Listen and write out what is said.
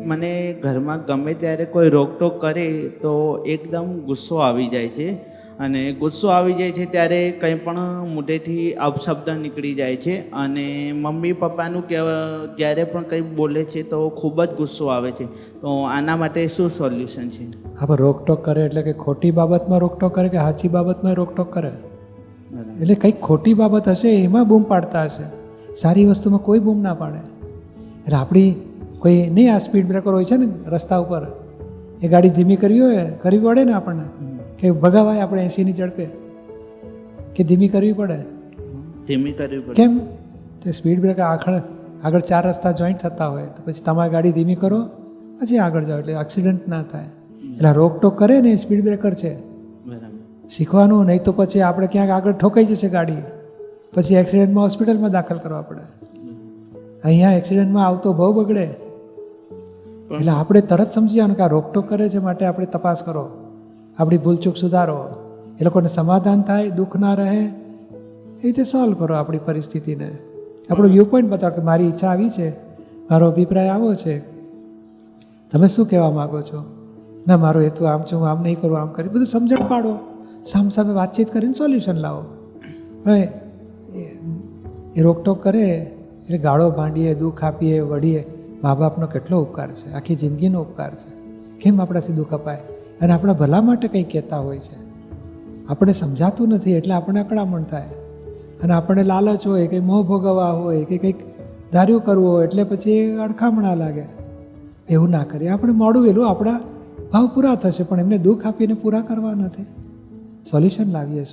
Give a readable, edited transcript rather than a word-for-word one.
મને ઘરમાં ગમે ત્યારે કોઈ રોકટોક કરે તો એકદમ ગુસ્સો આવી જાય છે, અને ગુસ્સો આવી જાય છે ત્યારે કંઈ પણ મોઢેથી અપશબ્દ નીકળી જાય છે, અને મમ્મી પપ્પાનું જ્યારે પણ કંઈ બોલે છે તો ખૂબ જ ગુસ્સો આવે છે. તો આના માટે શું સોલ્યુશન છે? હા, પણ રોકટોક કરે એટલે કે ખોટી બાબતમાં રોકટોક કરે કે સાચી બાબતમાં રોકટોક કરે? એટલે કંઈક ખોટી બાબત હશે એમાં બૂમ પાડતા હશે, સારી વસ્તુમાં કોઈ બૂમ ના પાડે. એટલે આપણી કોઈ નહીં, આ સ્પીડ બ્રેકર હોય છે ને રસ્તા ઉપર, એ ગાડી ધીમી કરવી પડે ને આપણને, કે ભગાવાય આપણે 80ની ઝડપે, કે ધીમી કરવી પડે? ધીમી કરવી પડે. કેમ? તો સ્પીડ બ્રેકર આગળ 4 રસ્તા જોઈન્ટ થતા હોય તો પછી તમારી ગાડી ધીમી કરો પછી આગળ જાઓ, એટલે એક્સિડન્ટ ના થાય. એટલે રોકટોક કરે ને એ સ્પીડ બ્રેકર છે. બરાબર. શીખવાનું, નહીં તો પછી આપણે ક્યાંક આગળ ઠોકાઈ જશે ગાડી, પછી એક્સિડન્ટમાં હોસ્પિટલમાં દાખલ કરવા પડે. અહીંયા એક્સિડન્ટમાં આવતો બહુ બગડે. એટલે આપણે તરત સમજી જવાનું કે આ રોકટોક કરે છે, માટે આપણે તપાસ કરો, આપણી ભૂલચૂક સુધારો, એ લોકોને સમાધાન થાય, દુઃખ ના રહે, એ રીતે સોલ્વ કરો આપણી પરિસ્થિતિને. આપણો વ્યૂ પોઈન્ટ બતાવો કે મારી ઈચ્છા આવી છે, મારો અભિપ્રાય આવો છે, તમે શું કહેવા માગો છો? ના, મારો હેતુ આમ છે, હું આમ નહીં કરું, આમ કરી, બધું સમજણ પાડો, સામે વાતચીત કરીને સોલ્યુશન લાવો. હવે એ રોકટોક કરે એટલે ગાળો ભાંડીએ, દુઃખ આપીએ, વઢીએ. મા બાપનો કેટલો ઉપકાર છે, આખી જિંદગીનો ઉપકાર છે. કેમ આપણાથી દુઃખ અપાય? અને આપણા ભલા માટે કંઈ કહેતા હોય છે, આપણે સમજાતું નથી એટલે આપણને અકળામણ થાય, અને આપણને લાલચ હોય કે મોહ ભોગવવા હોય કે કંઈક ધાર્યું કરવું હોય એટલે પછી અડખામણા લાગે. એવું ના કરીએ. આપણે મોડું વહેલું આપણા ભાવ પૂરા થશે, પણ એમને દુઃખ આપીને પૂરા કરવા નથી. સોલ્યુશન લાવીએ.